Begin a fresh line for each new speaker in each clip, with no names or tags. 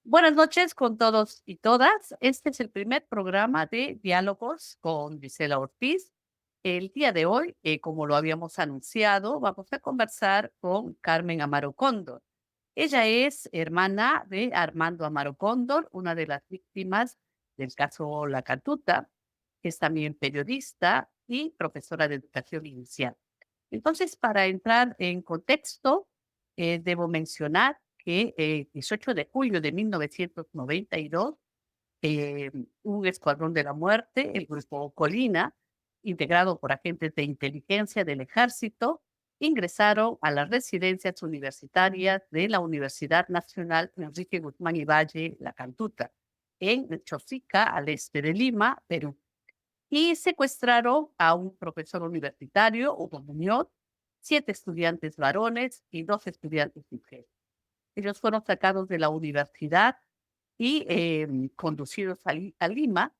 Buenas noches con todos y todas. Este es el primer programa de Diálogos con Gisela Ortiz. El día de hoy, como lo habíamos anunciado, vamos a conversar con Carmen Amaro Cóndor. Ella es hermana de Armando Amaro Cóndor, una de las víctimas del caso La Cantuta. Es también periodista y profesora de educación inicial. Entonces, para entrar en contexto, debo mencionar que el 18 de julio de 1992, eh, un escuadrón de la muerte, el grupo Colina, integrado por agentes de inteligencia del ejército, ingresaron a las residencias universitarias de la Universidad Nacional Enrique Guzmán y Valle, La Cantuta, en Chosica, al este de Lima, Perú, y secuestraron a un profesor universitario, Hugo Muñoz, 7 estudiantes varones y 2 estudiantes mujeres. Ellos fueron sacados de la universidad y conducidos a Lima.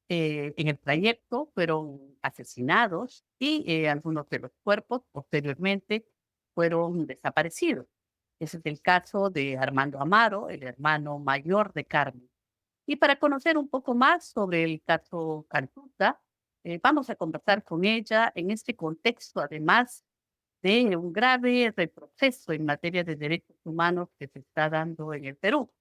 En el trayecto fueron asesinados y algunos de los cuerpos posteriormente fueron desaparecidos. Ese es el caso de Armando Amaro, el hermano mayor de Carmen. Y para conocer un poco más sobre el caso Calcuta, vamos a conversar con ella en este contexto, además de un grave retroceso en materia de derechos humanos que se está dando en el Perú,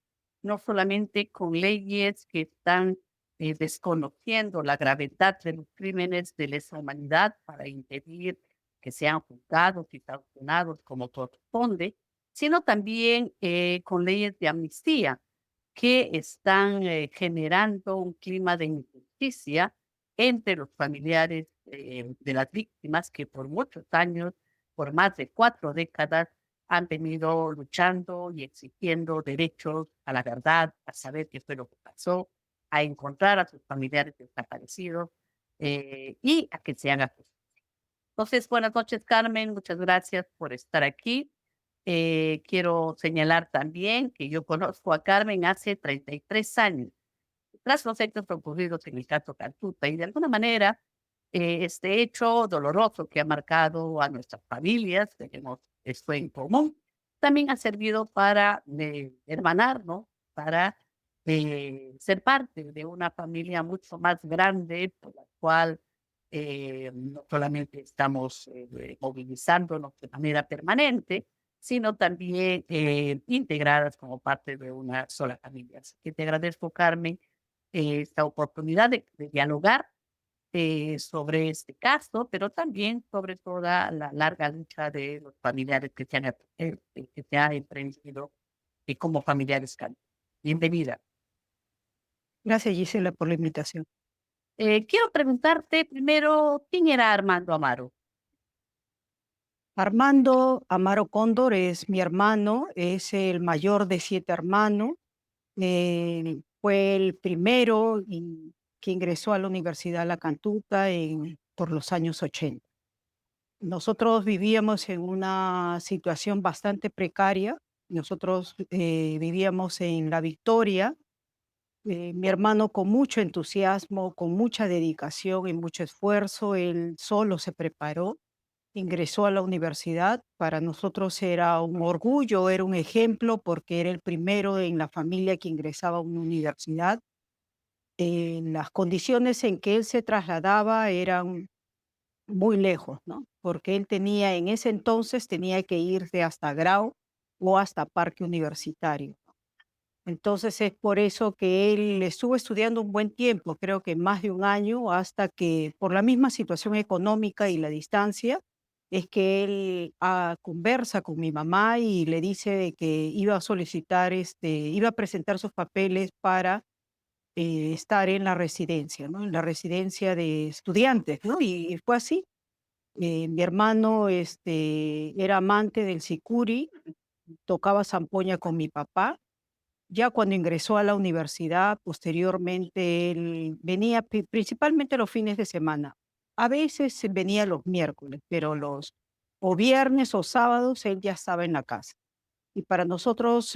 no solamente con leyes que están desconociendo la gravedad de los crímenes de lesa humanidad para impedir que sean juzgados y sancionados como corresponde, sino también con leyes de amnistía que están generando un clima de injusticia entre los familiares de las víctimas que por muchos años, por más de 4 décadas, han venido luchando y exigiendo derechos a la verdad, a saber qué fue lo que pasó, a encontrar a sus familiares desaparecidos y a que se haga justicia. Entonces, buenas noches, Carmen. Muchas gracias por estar aquí. Quiero señalar también que yo conozco a Carmen hace 33 años, tras los hechos ocurridos en el caso Caltuta, y de alguna manera este hecho doloroso que ha marcado a nuestras familias, tenemos esto en común, también ha servido para hermanarnos, para ser parte de una familia mucho más grande, por la cual no solamente estamos movilizándonos de manera permanente, sino también integradas como parte de una sola familia. Así que te agradezco, Carmen, esta oportunidad de dialogar sobre este caso, pero también sobre toda la larga lucha de los familiares que se han emprendido como familiares. Carmen. Bienvenida.
Gracias, Gisela, por la invitación.
Quiero preguntarte primero, ¿quién era Armando Amaro?
Armando Amaro Cóndor es mi hermano, es el mayor de 7 hermanos. Fue el primero que ingresó a la Universidad La Cantuta por los años 80. Nosotros vivíamos en una situación bastante precaria. Nosotros vivíamos en La Victoria. Mi hermano, con mucho entusiasmo, con mucha dedicación y mucho esfuerzo, él solo se preparó, ingresó a la universidad. Para nosotros era un orgullo, era un ejemplo, porque era el primero en la familia que ingresaba a una universidad. Las condiciones en que él se trasladaba eran muy lejos, ¿no? Porque él tenía, en ese entonces, tenía que irse hasta Grau o hasta Parque Universitario. Entonces es por eso que él estuvo estudiando un buen tiempo, creo que más de un año, hasta que por la misma situación económica y la distancia, es que él conversa con mi mamá y le dice de que iba a solicitar, iba a presentar sus papeles para estar en la residencia, ¿no? En la residencia de estudiantes, ¿no? Y fue así. Mi hermano era amante del sicuri, tocaba zampoña con mi papá. Ya cuando ingresó a la universidad, posteriormente, él venía principalmente los fines de semana. A veces venía los miércoles, pero o viernes o sábados él ya estaba en la casa. Y para nosotros,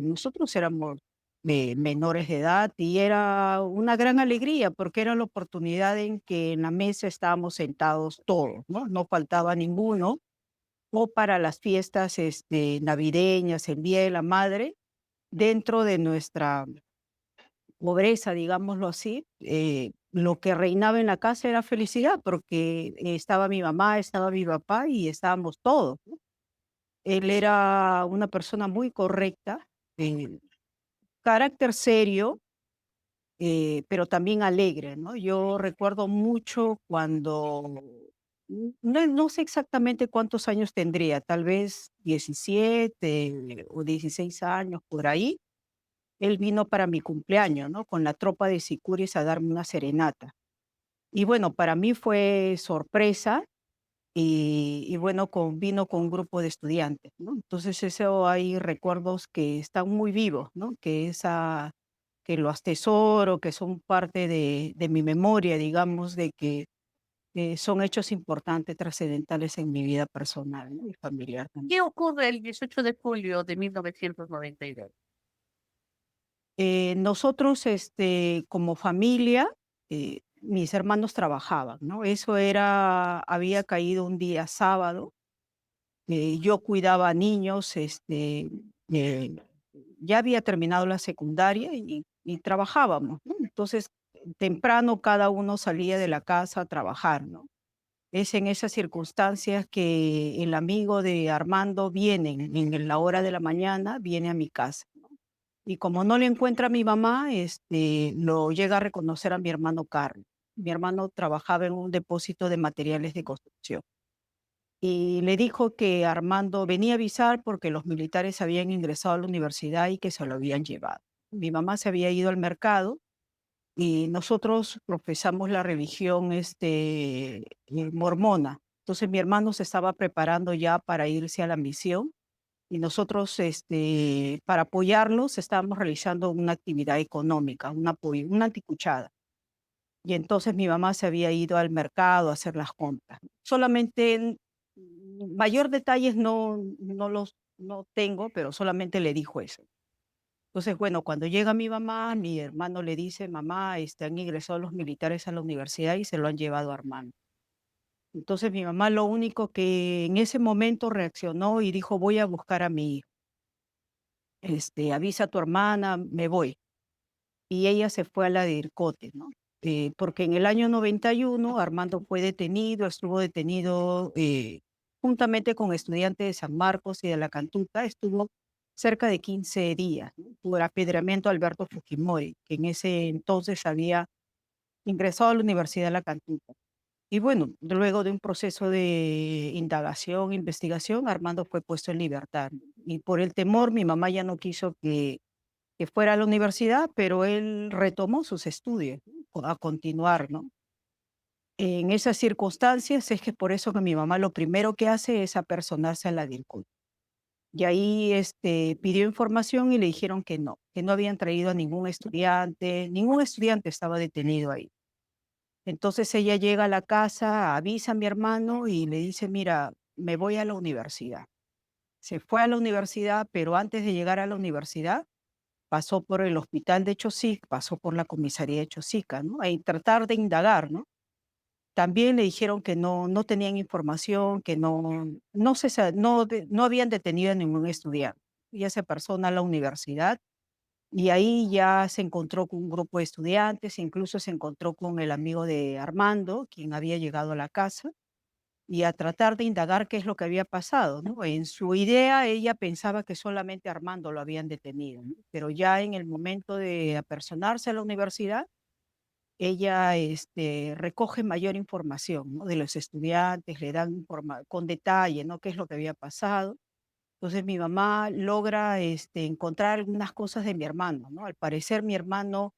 nosotros éramos menores de edad y era una gran alegría porque era la oportunidad en que en la mesa estábamos sentados todos, ¿no? No faltaba ninguno. O para las fiestas navideñas, el Día de la Madre, dentro de nuestra pobreza, digámoslo así, lo que reinaba en la casa era felicidad, porque estaba mi mamá, estaba mi papá y estábamos todos, ¿no? Él era una persona muy correcta, carácter serio, pero también alegre, ¿no? Yo recuerdo mucho cuando, no sé exactamente cuántos años tendría, tal vez 17 o 16 años por ahí. Él vino para mi cumpleaños, ¿no? Con la tropa de sicuris a darme una serenata. Y bueno, para mí fue sorpresa y bueno, vino con un grupo de estudiantes, ¿no? Entonces eso hay recuerdos que están muy vivos, ¿no? Que los atesoro, que son parte de mi memoria, digamos, de que son hechos importantes, trascendentales en mi vida personal, ¿no? Y familiar también.
¿Qué ocurre el 18 de julio de 1992?
Nosotros, como familia, mis hermanos trabajaban, ¿no? Eso era, había caído un día sábado. Yo cuidaba a niños, eh, ya había terminado la secundaria y trabajábamos, ¿no? Entonces, temprano cada uno salía de la casa a trabajar, ¿no? Es en esas circunstancias que el amigo de Armando viene en la hora de la mañana, viene a mi casa, ¿no? Y como no le encuentra a mi mamá, lo llega a reconocer a mi hermano Carlos. Mi hermano trabajaba en un depósito de materiales de construcción. Y le dijo que Armando venía a avisar porque los militares habían ingresado a la universidad y que se lo habían llevado. Mi mamá se había ido al mercado y nosotros profesamos la religión mormona. Entonces mi hermano se estaba preparando ya para irse a la misión y nosotros, para apoyarlos, estábamos realizando una actividad económica, un apoyo, una anticuchada. Y entonces mi mamá se había ido al mercado a hacer las compras. Solamente mayor detalles no tengo, pero solamente le dijo eso. Entonces, bueno, cuando llega mi mamá, mi hermano le dice: "Mamá, han ingresado los militares a la universidad y se lo han llevado a Armando". Entonces, mi mamá lo único que en ese momento reaccionó y dijo: "Voy a buscar a mi hijo, avisa a tu hermana, me voy". Y ella se fue a la de Ircote, ¿no? Porque en el año 91 Armando fue detenido, estuvo detenido, juntamente con estudiantes de San Marcos y de la Cantuta, estuvo cerca de 15 días, ¿no? Por apedreamiento a Alberto Fujimori, que en ese entonces había ingresado a la Universidad de la Cantuta. Y bueno, luego de un proceso de indagación, investigación, Armando fue puesto en libertad, ¿no? Y por el temor, mi mamá ya no quiso que fuera a la universidad, pero él retomó sus estudios, ¿no? A continuar, ¿no? En esas circunstancias es que por eso que mi mamá lo primero que hace es apersonarse a la DIRCOT. Y ahí pidió información y le dijeron que no habían traído a ningún estudiante estaba detenido ahí. Entonces ella llega a la casa, avisa a mi hermano y le dice: "Mira, me voy a la universidad". Se fue a la universidad, pero antes de llegar a la universidad pasó por el hospital de Chosic, pasó por la comisaría de Chosica, ¿no? Y tratar de indagar, ¿no? También le dijeron que no tenían información, que no se sa no habían detenido a ningún estudiante. Y esa persona a la universidad, y ahí ya se encontró con un grupo de estudiantes, incluso se encontró con el amigo de Armando, quien había llegado a la casa, y a tratar de indagar qué es lo que había pasado, ¿no? En su idea, ella pensaba que solamente a Armando lo habían detenido, ¿no? Pero ya en el momento de apersonarse a la universidad, ella, recoge mayor información, ¿no? De los estudiantes, le dan con detalle, ¿no? Qué es lo que había pasado. Entonces mi mamá logra, encontrar algunas cosas de mi hermano, ¿no? Al parecer mi hermano,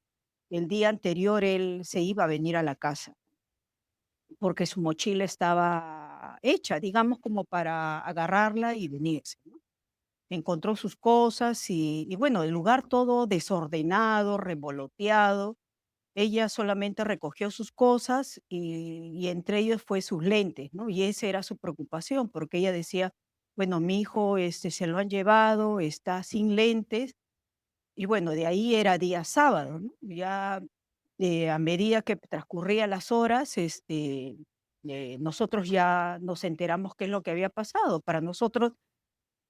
el día anterior, él se iba a venir a la casa porque su mochila estaba hecha, digamos, como para agarrarla y venirse, ¿no? Encontró sus cosas y bueno, el lugar todo desordenado, revoloteado. Ella solamente recogió sus cosas y entre ellos fue sus lentes, ¿no? Y esa era su preocupación, porque ella decía: "Bueno, mi hijo, se lo han llevado, está sin lentes". Y bueno, de ahí era día sábado, ¿no? Ya, a medida que transcurrían las horas, nosotros ya nos enteramos qué es lo que había pasado. Para nosotros,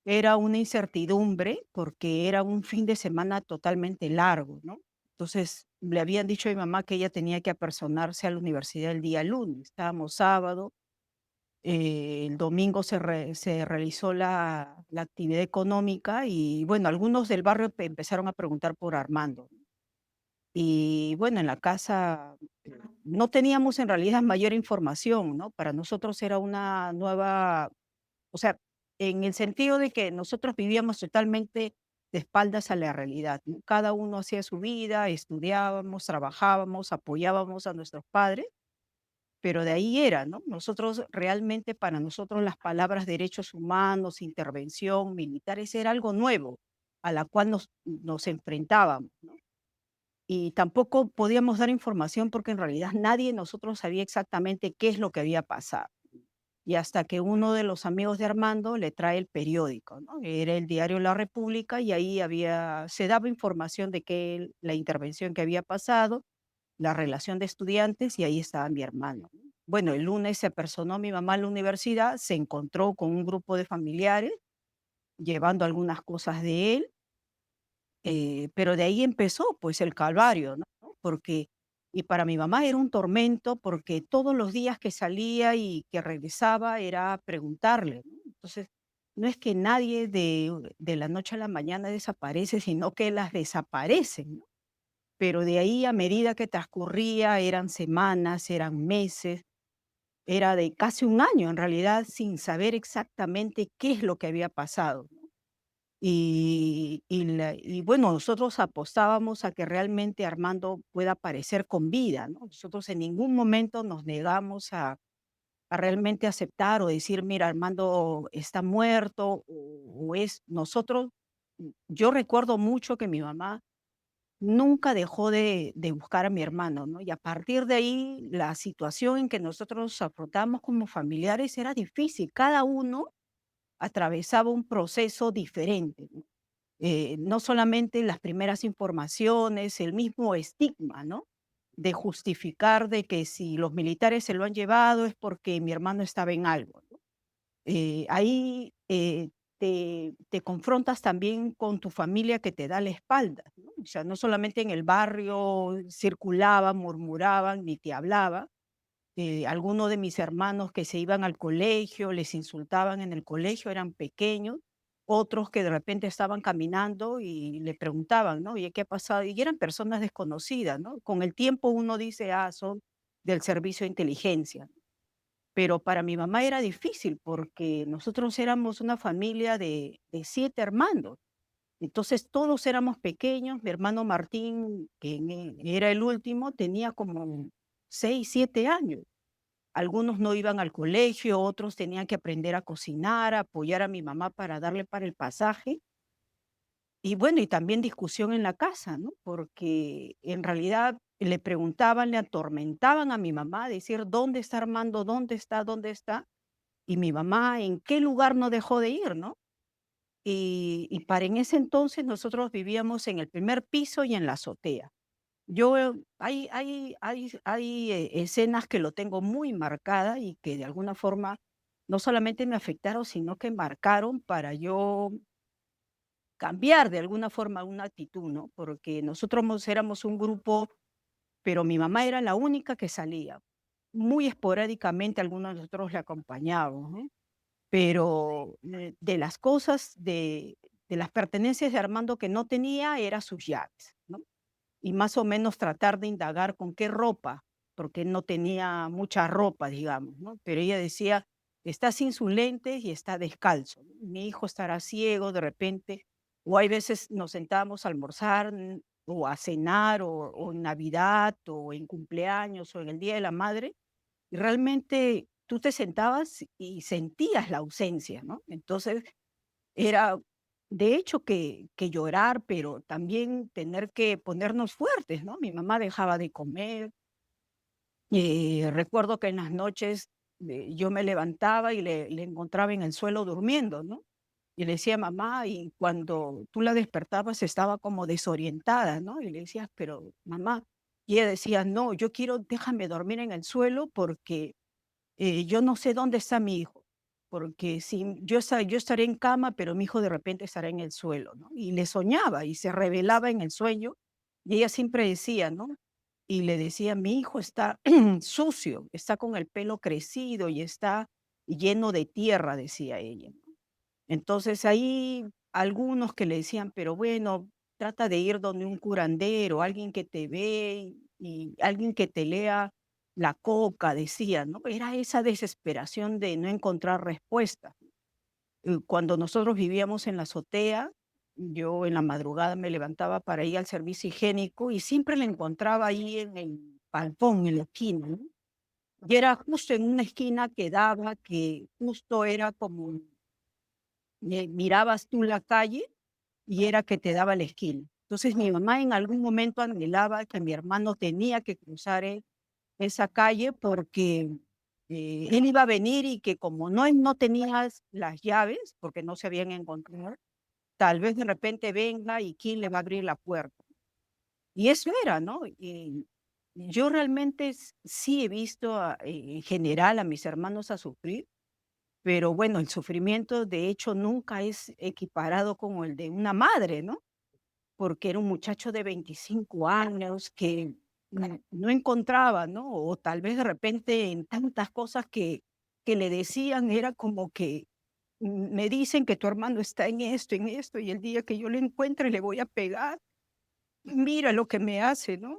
era una incertidumbre porque era un fin de semana totalmente largo, ¿no? Entonces, le habían dicho a mi mamá que ella tenía que apersonarse a la universidad el día lunes. Estábamos sábado, el domingo se realizó la actividad económica y, bueno, algunos del barrio empezaron a preguntar por Armando. Y, bueno, en la casa no teníamos en realidad mayor información, ¿no? Para nosotros era una nueva, o sea, en el sentido de que nosotros vivíamos totalmente de espaldas a la realidad, ¿no? Cada uno hacía su vida, estudiábamos, trabajábamos, apoyábamos a nuestros padres, pero de ahí era, ¿no? Nosotros realmente, para nosotros las palabras derechos humanos, intervención, militares, era algo nuevo a la cual nos enfrentábamos, ¿no? Y tampoco podíamos dar información porque en realidad nadie de nosotros sabía exactamente qué es lo que había pasado. Y hasta que uno de los amigos de Armando le trae el periódico, ¿no? Era el diario La República y ahí se daba información de que la intervención que había pasado, la relación de estudiantes y ahí estaba mi hermano, ¿no? Bueno, el lunes se personó mi mamá en la universidad, se encontró con un grupo de familiares llevando algunas cosas de él, pero de ahí empezó, pues, el calvario, ¿no? Porque y para mi mamá era un tormento, porque todos los días que salía y que regresaba era preguntarle, ¿no? Entonces, no es que nadie de la noche a la mañana desaparece, sino que las desaparecen, ¿no? Pero de ahí, a medida que transcurría, eran semanas, eran meses, era de casi un año, en realidad, sin saber exactamente qué es lo que había pasado. Y bueno, nosotros apostábamos a que realmente Armando pueda aparecer con vida, ¿no? Nosotros en ningún momento nos negamos a realmente aceptar o decir: "Mira, Armando está muerto", o es nosotros yo recuerdo mucho que mi mamá nunca dejó de buscar a mi hermano, ¿no? Y a partir de ahí, la situación en que nosotros afrontamos como familiares era difícil, cada uno atravesaba un proceso diferente, ¿no? No solamente las primeras informaciones, el mismo estigma, ¿no? De justificar de que si los militares se lo han llevado es porque mi hermano estaba en algo, ¿no? Ahí te confrontas también con tu familia que te da la espalda, ¿no? O sea, no solamente en el barrio circulaban, murmuraban, ni te hablaban, algunos de mis hermanos que se iban al colegio, les insultaban en el colegio, eran pequeños, otros que de repente estaban caminando y le preguntaban, ¿no? Oye, ¿qué ha pasado? Y eran personas desconocidas, ¿no? Con el tiempo uno dice, ah, son del servicio de inteligencia. Pero para mi mamá era difícil porque nosotros éramos una familia de 7 hermanos. Entonces todos éramos pequeños. Mi hermano Martín, que era el último, tenía como 6, 7 años. Algunos no iban al colegio, otros tenían que aprender a cocinar, a apoyar a mi mamá para darle para el pasaje. Y bueno, y también discusión en la casa, ¿no? Porque en realidad le preguntaban, le atormentaban a mi mamá, decir, ¿dónde está Armando? ¿Dónde está? ¿Dónde está? Y mi mamá, ¿en qué lugar no dejó de ir, no? Y para en ese entonces nosotros vivíamos en el primer piso y en la azotea. Yo, hay escenas que lo tengo muy marcada y que de alguna forma no solamente me afectaron, sino que marcaron para yo cambiar de alguna forma una actitud, ¿no? Porque nosotros éramos un grupo, pero mi mamá era la única que salía. Muy esporádicamente algunos de nosotros le acompañábamos, ¿no? Pero de las cosas, de las pertenencias de Armando que no tenía, era sus llaves, ¿no? Y más o menos tratar de indagar con qué ropa, porque él no tenía mucha ropa, digamos, ¿no? Pero ella decía, está sin sus lentes y está descalzo, ¿no? Mi hijo estará ciego de repente, o hay veces nos sentábamos a almorzar o a cenar, o en Navidad, o en cumpleaños, o en el Día de la Madre, y realmente tú te sentabas y sentías la ausencia, ¿no? Entonces era, de hecho, que llorar, pero también tener que ponernos fuertes, ¿no? Mi mamá dejaba de comer. Recuerdo que en las noches, yo me levantaba y le encontraba en el suelo durmiendo, ¿no? Y le decía: "Mamá", y cuando tú la despertabas estaba como desorientada, ¿no? Y le decías: "Pero, mamá", y ella decía: "No, déjame dormir en el suelo porque, yo no sé dónde está mi hijo". porque si yo estaré en cama, pero mi hijo de repente estará en el suelo, ¿no? Y le soñaba y se revelaba en el sueño, y ella siempre decía, ¿no? Y le decía: "Mi hijo está sucio, está con el pelo crecido y está lleno de tierra", decía ella. Entonces, ahí algunos que le decían: "Pero bueno, trata de ir donde un curandero, alguien que te ve y alguien que te lea la coca", decía, ¿no? Era esa desesperación de no encontrar respuesta. Cuando nosotros vivíamos en la azotea, yo en la madrugada me levantaba para ir al servicio higiénico y siempre la encontraba ahí en el balcón, en la esquina, ¿no? Y era justo en una esquina que daba, que justo era como, mirabas tú la calle y era que te daba la esquina. Entonces mi mamá en algún momento anhelaba que mi hermano tenía que cruzar esa calle porque él iba a venir y que como no tenías las llaves, porque no se habían encontrado, tal vez de repente venga y quién le va a abrir la puerta. Y eso era, ¿no? Y yo realmente sí he visto en general a mis hermanos a sufrir, pero bueno, el sufrimiento de hecho nunca es equiparado como el de una madre, ¿no? Porque era un muchacho de 25 años que no encontraba, ¿no? O tal vez de repente en tantas cosas que le decían era como que me dicen que tu hermano está en esto, y el día que yo lo encuentre le voy a pegar. Mira lo que me hace, ¿no?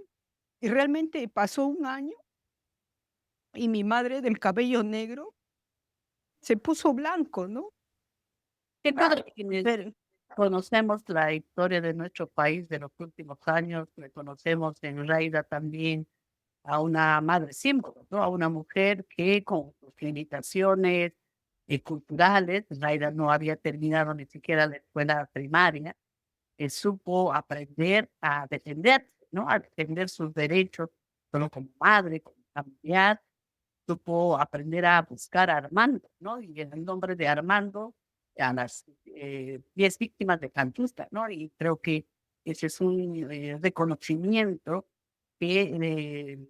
Y realmente pasó un año y mi madre del cabello negro se puso blanco, ¿no?
Que todos quienes
Pero
conocemos la historia de nuestro país de los últimos años, reconocemos en Raida también a una madre símbolo, ¿no? A una mujer que con sus limitaciones culturales, Raida no había terminado ni siquiera la escuela primaria, supo aprender a defenderse, ¿no? A defender sus derechos, solo como madre, como familiar, supo aprender a buscar a Armando, ¿no? Y en el nombre de Armando, a las 10 víctimas de Cantusta, ¿no? Y creo que ese es un reconocimiento que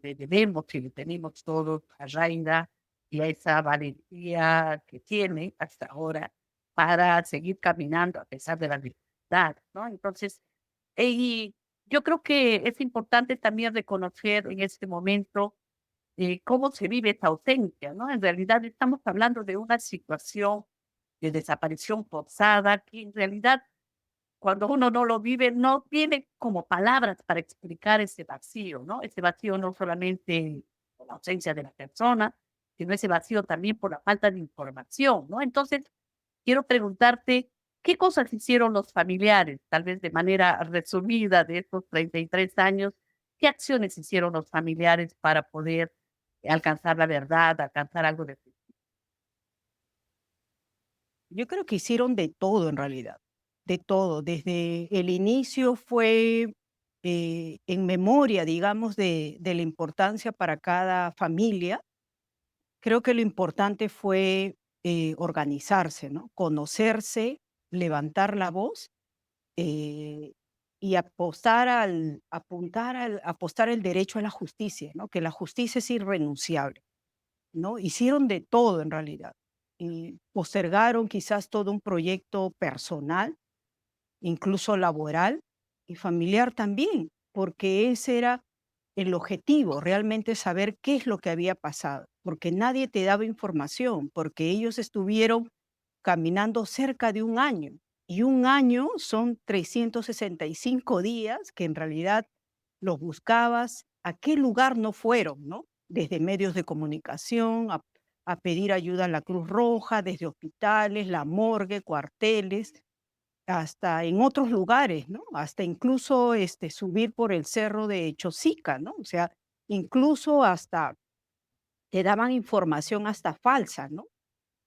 le debemos y le tenemos todos a Raina y a esa valentía que tiene hasta ahora para seguir caminando a pesar de la dificultad, ¿no? Entonces, y yo creo que es importante también reconocer en este momento cómo se vive esa ausencia, ¿no? En realidad estamos hablando de una situación de desaparición forzada que en realidad cuando uno no lo vive no tiene como palabras para explicar ese vacío, ¿no? Ese vacío no solamente por la ausencia de la persona, sino ese vacío también por la falta de información, ¿no? Entonces, quiero preguntarte, ¿qué cosas hicieron los familiares? Tal vez de manera resumida de estos 33 años, ¿qué acciones hicieron los familiares para poder alcanzar la verdad, alcanzar algo de
yo creo que hicieron de todo en realidad, de todo. Desde el inicio fue en memoria, digamos, de la importancia para cada familia. Creo que lo importante fue organizarse, ¿no? Conocerse, levantar la voz eh, y apostar el derecho a la justicia, ¿no? Que la justicia es irrenunciable, ¿no? Hicieron de todo en realidad. Y postergaron quizás todo un proyecto personal, incluso laboral y familiar también, porque ese era el objetivo, realmente saber qué es lo que había pasado, porque nadie te daba información, porque ellos estuvieron caminando cerca de un año, y un año son 365 días que en realidad los buscabas, a qué lugar no fueron, ¿no? Desde medios de comunicación, a pedir ayuda a la Cruz Roja, desde hospitales, la morgue, cuarteles, hasta en otros lugares, ¿no? Hasta incluso, subir por el cerro de Chosica, ¿no? O sea, incluso hasta te daban información hasta falsa, ¿no?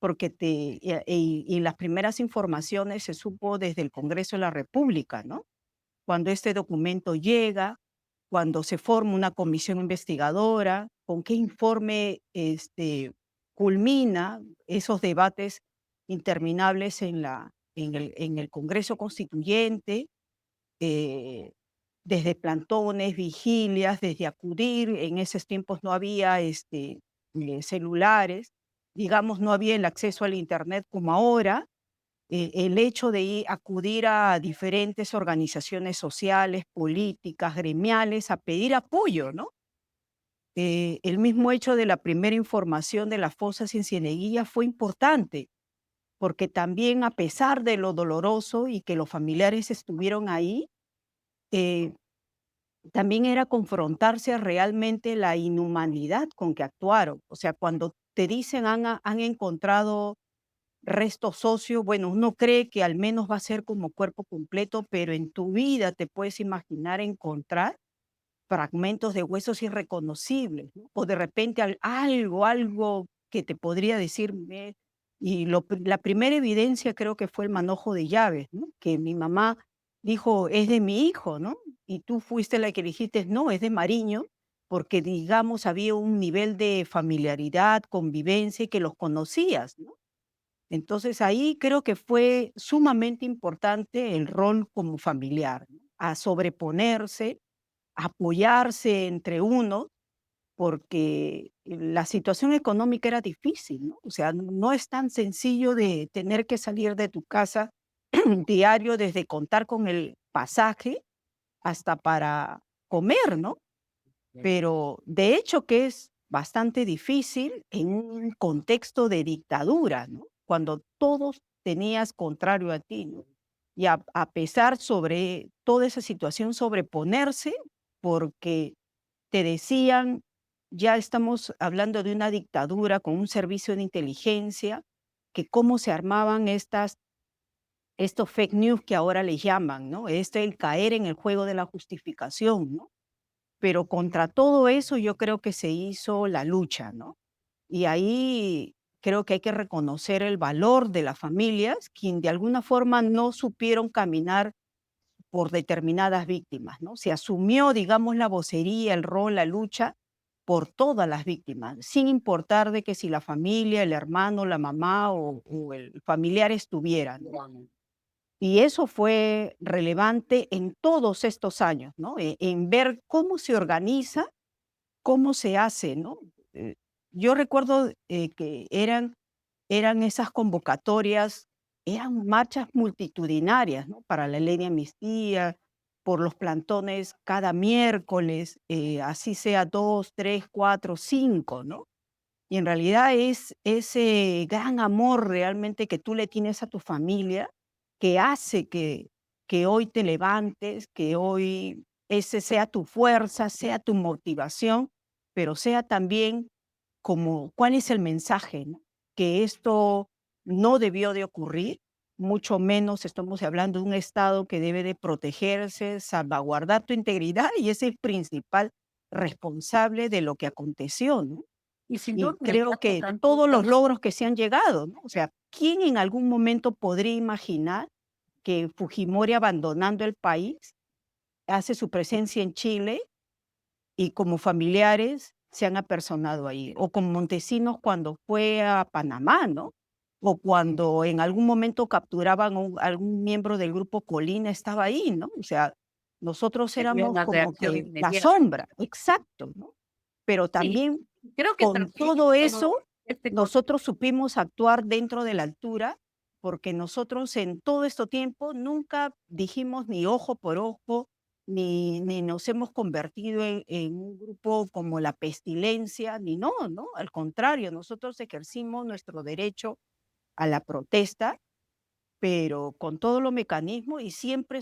Porque y las primeras informaciones se supo desde el Congreso de la República, ¿no? Cuando este documento llega, cuando se forma una comisión investigadora, con qué informe, culmina esos debates interminables en el Congreso Constituyente, eh, desde plantones, vigilias, desde acudir, en esos tiempos no había celulares, digamos, no había el acceso al Internet como ahora, el hecho de acudir a diferentes organizaciones sociales, políticas, gremiales, a pedir apoyo, ¿no? El mismo hecho de la primera información de las fosas en Cieneguilla fue importante, porque también a pesar de lo doloroso y que los familiares estuvieron ahí, eh, también era confrontarse a realmente la inhumanidad con que actuaron. O sea, cuando te dicen han encontrado restos óseos, bueno, uno cree que al menos va a ser como cuerpo completo, pero en tu vida te puedes imaginar encontrar fragmentos de huesos irreconocibles, ¿no? O de repente algo que te podría decir, y la primera evidencia creo que fue el manojo de llaves, ¿no? Que mi mamá dijo, es de mi hijo, ¿no? Y tú fuiste la que dijiste, no, es de Mariño, porque digamos había un nivel de familiaridad, convivencia y que los conocías, ¿no? Entonces ahí creo que fue sumamente importante el rol como familiar, ¿no? A sobreponerse, apoyarse entre unos, porque la situación económica era difícil, ¿no? O sea, no es tan sencillo de tener que salir de tu casa diario, desde contar con el pasaje hasta para comer, ¿no? Pero de hecho que es bastante difícil en un contexto de dictadura, ¿no? Cuando todos tenías contrario a ti, ¿no? Y a pesar sobre toda esa situación, sobreponerse, porque te decían, ya estamos hablando de una dictadura con un servicio de inteligencia, que cómo se armaban estos fake news que ahora le llaman, ¿no? El caer en el juego de la justificación, ¿no? Pero contra todo eso yo creo que se hizo la lucha, ¿no? Y ahí creo que hay que reconocer el valor de las familias, quien de alguna forma no supieron caminar por determinadas víctimas, ¿no? Se asumió, digamos, la vocería, el rol, la lucha por todas las víctimas, sin importar de que si la familia, el hermano, la mamá o el familiar estuvieran, ¿no? Y eso fue relevante en todos estos años, ¿no? En ver cómo se organiza, cómo se hace, ¿no? Eh, yo recuerdo que eran esas convocatorias, eran marchas multitudinarias, ¿no? Para la ley de amnistía, por los plantones cada miércoles, así sea 2, 3, 4, 5, ¿no? Y en realidad es ese gran amor realmente que tú le tienes a tu familia que hace que hoy te levantes, que hoy ese sea tu fuerza, sea tu motivación, pero sea también como cuál es el mensaje, ¿no? Que esto no debió de ocurrir, mucho menos estamos hablando de un Estado que debe de protegerse, salvaguardar tu integridad y es el principal responsable de lo que aconteció, ¿no?
Y sin duda
Y
en el
creo
caso
que todos
Cantuta,
los logros que se han llegado, ¿no? O sea, ¿quién en algún momento podría imaginar que Fujimori abandonando el país hace su presencia en Chile y como familiares se han apersonado ahí? O con Montesinos cuando fue a Panamá, ¿no? O cuando en algún momento capturaban algún miembro del grupo Colina, estaba ahí, ¿no? O sea, nosotros
que había
éramos
una
como
reacción
que la
inmediata.
sombra, exacto, ¿no? Pero
Sí,
también
creo que
con
también
todo
todo
eso,
este
nosotros supimos actuar dentro de la altura, porque nosotros en todo este tiempo nunca dijimos ni ojo por ojo, ni nos hemos convertido en un grupo como la pestilencia, ni no, ¿no? Al contrario, nosotros ejercimos nuestro derecho a la protesta, pero con todos los mecanismos y siempre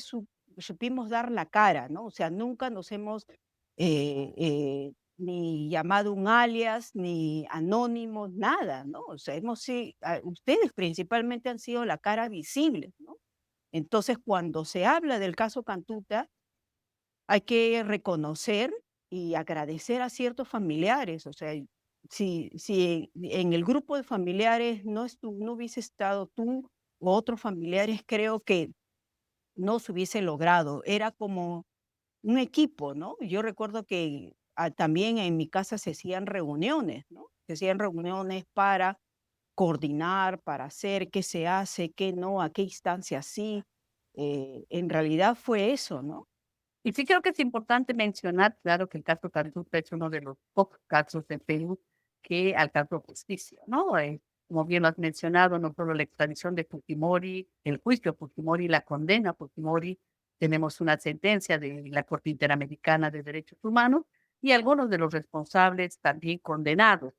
supimos dar la cara, ¿no? O sea, nunca nos hemos ni llamado un alias, ni anónimos, nada, ¿no? O sea, ustedes principalmente han sido la cara visible, ¿no? Entonces, cuando se habla del caso Cantuta, hay que reconocer y agradecer a ciertos familiares, o sea, si en el grupo de familiares no hubiese estado tú o otros familiares, creo que no se hubiese logrado. Era como un equipo, ¿no? Yo recuerdo que también en mi casa se hacían reuniones, ¿no? Se hacían reuniones para coordinar, para hacer qué se hace, qué no, a qué instancia sí. En realidad fue eso, ¿no?
y sí creo que es importante mencionar, claro, que el caso Cantuta es uno de los pocos casos de Perú que alcanzó justicia, ¿no? Como bien lo has mencionado, no solo la extradición de Fujimori, el juicio a Fujimori, la condena a Fujimori, tenemos una sentencia de la Corte Interamericana de Derechos Humanos y algunos de los responsables también condenados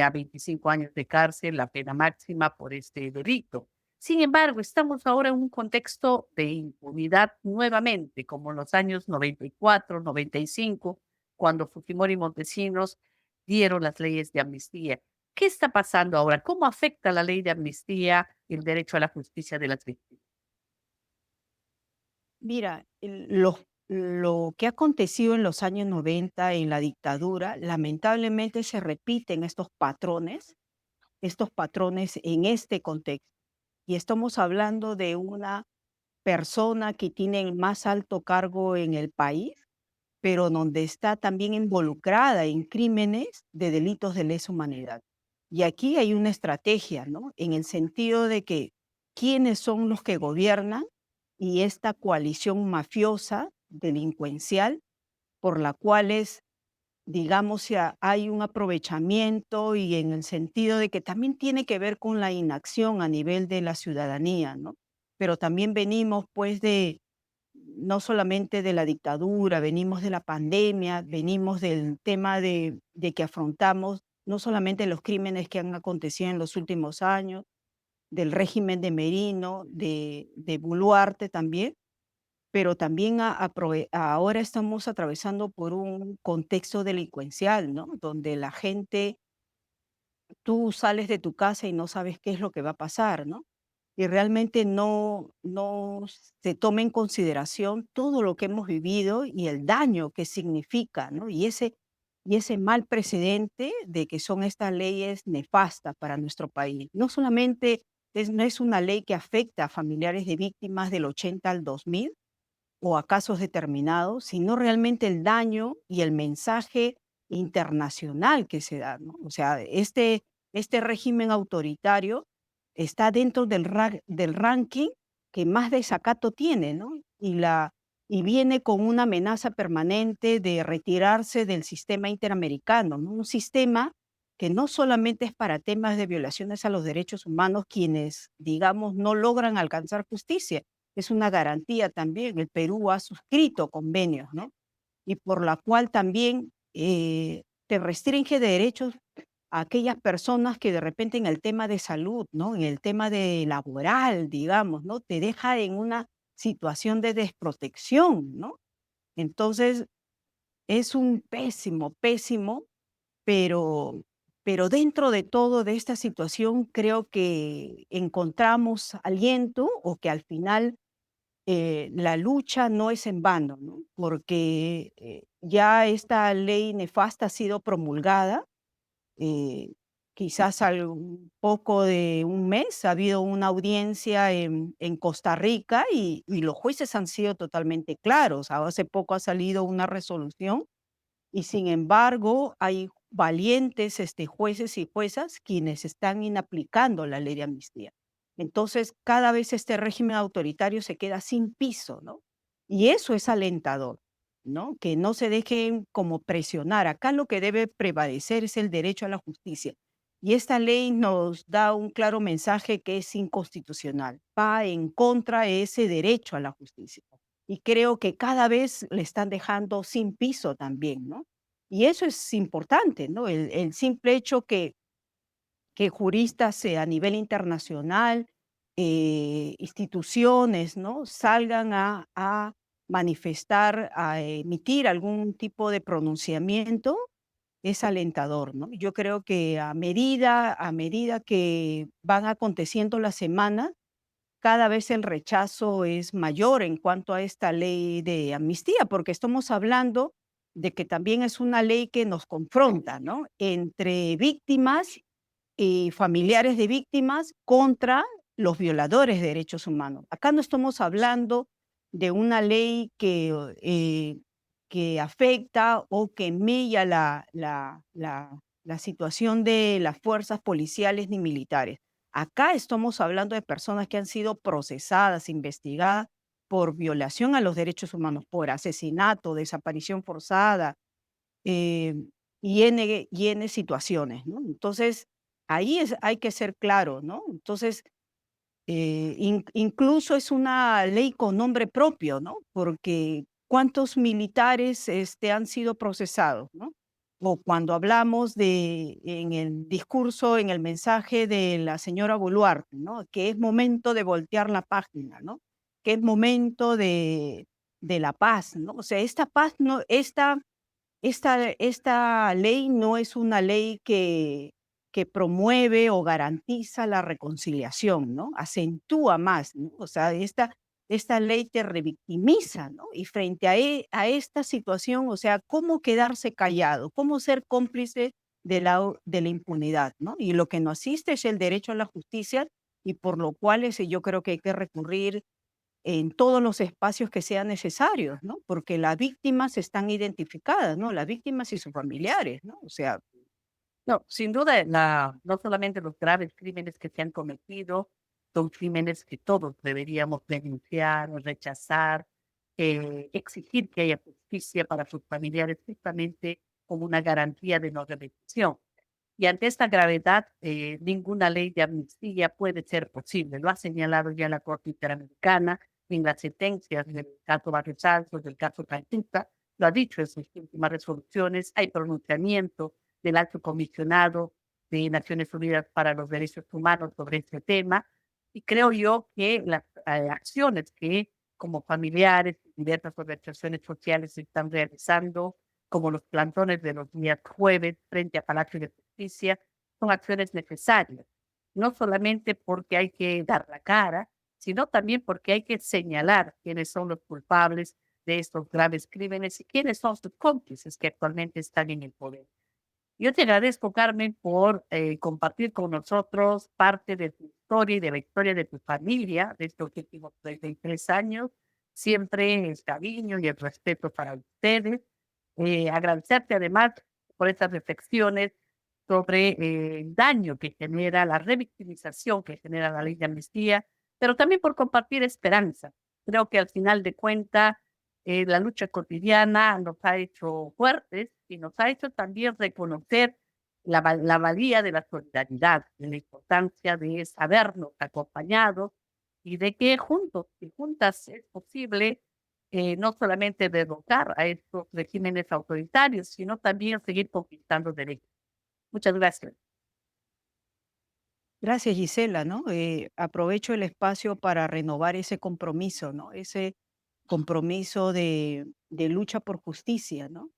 a 25 años de cárcel, la pena máxima por este delito. Sin embargo, estamos ahora en un contexto de impunidad nuevamente, como en los años 94, 95, cuando Fujimori y Montesinos dieron las leyes de amnistía. ¿Qué está pasando ahora? ¿Cómo afecta la ley de amnistía el derecho a la justicia de las víctimas?
Mira, lo que ha acontecido en los años 90 en la dictadura, lamentablemente se repiten estos patrones en este contexto. Y estamos hablando de una persona que tiene el más alto cargo en el país, pero donde está también involucrada en crímenes de delitos de lesa humanidad. Y aquí hay una estrategia, ¿no? En el sentido de que quiénes son los que gobiernan y esta coalición mafiosa, delincuencial, por la cual es, digamos, hay un aprovechamiento y en el sentido de que también tiene que ver con la inacción a nivel de la ciudadanía, ¿no? Pero también venimos pues de no solamente de la dictadura, venimos de la pandemia, venimos del tema de que afrontamos no solamente los crímenes que han acontecido en los últimos años, del régimen de Merino, de Boluarte también, pero también ahora estamos atravesando por un contexto delincuencial, ¿no? Donde la gente, tú sales de tu casa y no sabes qué es lo que va a pasar, ¿no? Y realmente no se toma en consideración todo lo que hemos vivido y el daño que significa, ¿no? Y ese mal precedente de que son estas leyes nefastas para nuestro país. No solamente no es una ley que afecta a familiares de víctimas del 80 al 2000 o a casos determinados, sino realmente el daño y el mensaje internacional que se da, ¿no? O sea, este régimen autoritario está dentro del ranking que más desacato tiene, ¿no? Y viene con una amenaza permanente de retirarse del sistema interamericano, ¿no? Un sistema que no solamente es para temas de violaciones a los derechos humanos, quienes, digamos, no logran alcanzar justicia, es una garantía también. El Perú ha suscrito convenios, ¿no? Y por la cual también te restringe derechos a aquellas personas que de repente en el tema de salud, ¿no? En el tema de laboral, digamos, ¿no? Te deja en una situación de desprotección, ¿no? Entonces, es un pésimo, pésimo, pero, pero dentro de todo de esta situación creo que encontramos aliento o que al final la lucha no es en vano, ¿no? Porque ya esta ley nefasta ha sido promulgada, eh, quizás un poco de un mes ha habido una audiencia en Costa Rica y los jueces han sido totalmente claros. Hace poco ha salido una resolución y sin embargo hay valientes jueces y juezas quienes están inaplicando la ley de amnistía. Entonces, cada vez este régimen autoritario se queda sin piso, ¿no? Y eso es alentador, ¿no? Que no se dejen como presionar. Acá lo que debe prevalecer es el derecho a la justicia. Y esta ley nos da un claro mensaje que es inconstitucional. Va en contra de ese derecho a la justicia. Y creo que cada vez le están dejando sin piso también, ¿no? Y eso es importante, ¿no? El simple hecho que juristas a nivel internacional, instituciones, ¿no? Salgan a manifestar, a emitir algún tipo de pronunciamiento, es alentador, ¿no? Yo creo que a medida que van aconteciendo las semanas, cada vez el rechazo es mayor en cuanto a esta ley de amnistía, porque estamos hablando de que también es una ley que nos confronta, ¿no? Entre víctimas y familiares de víctimas contra los violadores de derechos humanos. Acá no estamos hablando de una ley que afecta o que mella la situación de las fuerzas policiales ni militares. Acá estamos hablando de personas que han sido procesadas, investigadas por violación a los derechos humanos, por asesinato, desaparición forzada, eh, y N situaciones, ¿no? Entonces, ahí hay que ser claro, ¿no? Entonces, incluso es una ley con nombre propio, ¿no? Porque ¿cuántos militares han sido procesados, ¿no? O cuando hablamos en el discurso, en el mensaje de la señora Boluarte, ¿no? Que es momento de voltear la página, ¿no? Que es momento de la paz, ¿no? O sea, esta paz no, esta ley no es una ley que promueve o garantiza la reconciliación, ¿no? Acentúa más, ¿no? O sea, esta ley te revictimiza, ¿no? Y frente a esta situación, o sea, ¿cómo quedarse callado? ¿Cómo ser cómplice de la impunidad, ¿no? Y lo que nos asiste es el derecho a la justicia y por lo cual yo creo que hay que recurrir en todos los espacios que sean necesarios, ¿no? Porque las víctimas están identificadas, ¿no? Las víctimas y sus familiares, ¿no? O sea,
No, sin duda, no solamente los graves crímenes que se han cometido, son crímenes que todos deberíamos denunciar, rechazar, exigir que haya justicia para sus familiares, justamente como una garantía de no repetición. Y ante esta gravedad, ninguna ley de amnistía puede ser posible. Lo ha señalado ya la Corte Interamericana en las sentencias del caso Barrios Altos, del caso Cantuta, lo ha dicho en sus últimas resoluciones. Hay pronunciamiento del Alto Comisionado de Naciones Unidas para los Derechos Humanos sobre este tema. Y creo yo que las acciones que como familiares y diversas organizaciones sociales se están realizando, como los plantones de los días jueves frente a Palacio de Justicia, son acciones necesarias, no solamente porque hay que dar la cara, sino también porque hay que señalar quiénes son los culpables de estos graves crímenes y quiénes son sus cómplices que actualmente están en el poder. Yo te agradezco, Carmen, por compartir con nosotros parte de tu historia y de la historia de tu familia de estos últimos 33 años. Siempre el cariño y el respeto para ustedes. Agradecerte además por estas reflexiones sobre el daño que genera la revictimización que genera la ley de amnistía, pero también por compartir esperanza. Creo que al final de cuentas la lucha cotidiana nos ha hecho fuertes y nos ha hecho también reconocer la valía de la solidaridad, de la importancia de sabernos acompañados y de que juntos y juntas es posible no solamente derrotar a estos regímenes autoritarios, sino también seguir conquistando derechos. Muchas gracias.
gracias Gisela, ¿no? Aprovecho el espacio para renovar ese compromiso, ¿no? Ese compromiso de lucha por justicia, ¿no?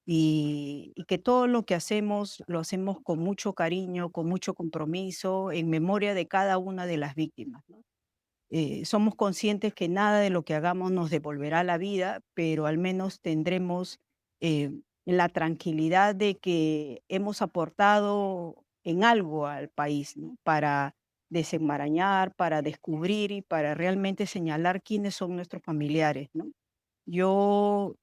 Y que todo lo que hacemos lo hacemos con mucho cariño, con mucho compromiso, en memoria de cada una de las víctimas, ¿no? Somos conscientes que nada de lo que hagamos nos devolverá la vida, pero al menos tendremos la tranquilidad de que hemos aportado en algo al país, ¿no? Para desenmarañar, para descubrir y para realmente señalar quiénes son nuestros familiares, ¿no? Yo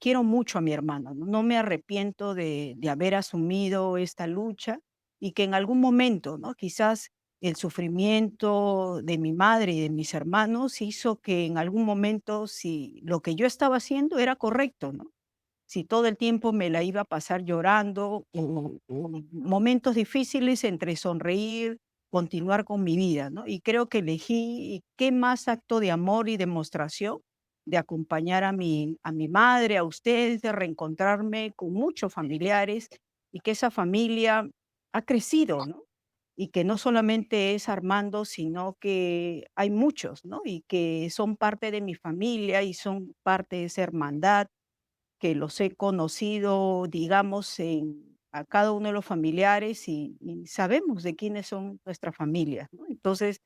quiero mucho a mi hermano, ¿no? No me arrepiento de haber asumido esta lucha y que en algún momento, ¿no? Quizás el sufrimiento de mi madre y de mis hermanos hizo que en algún momento, si lo que yo estaba haciendo era correcto, ¿no? Si todo el tiempo me la iba a pasar llorando o momentos difíciles entre sonreír, continuar con mi vida, ¿no? Y creo que elegí, y qué más acto de amor y demostración de acompañar a mi madre, a ustedes, de reencontrarme con muchos familiares y que esa familia ha crecido, ¿no? Y que no solamente es Armando, sino que hay muchos, ¿no? Y que son parte de mi familia y son parte de esa hermandad que los he conocido, digamos, a cada uno de los familiares y sabemos de quiénes son nuestras familias, ¿no? Entonces,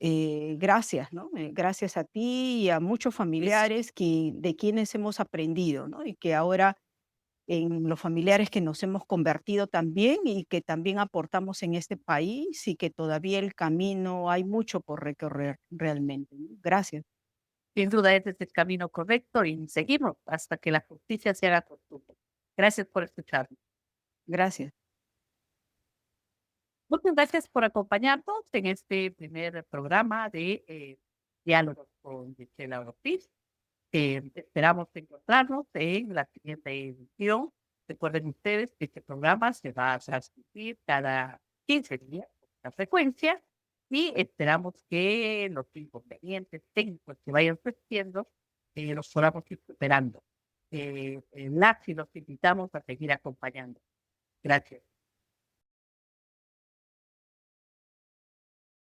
gracias, ¿no? Gracias a ti y a muchos familiares de quienes hemos aprendido, ¿no? Y que ahora en los familiares que nos hemos convertido también y que también aportamos en este país y que todavía el camino hay mucho por recorrer realmente, ¿no? Gracias,
Sin duda, este es el camino correcto y seguimos hasta que la justicia se haga costumbre. Gracias por escucharme.
gracias.
Muchas gracias por acompañarnos en este primer programa de Diálogos con Gisela Ortiz. Esperamos encontrarnos en la siguiente edición Recuerden ustedes que este programa se va a transmitir cada 15 días, con la frecuencia, y esperamos que los inconvenientes técnicos que vayan surgiendo los podamos ir superando. Las y los invitamos a seguir acompañando. Gracias.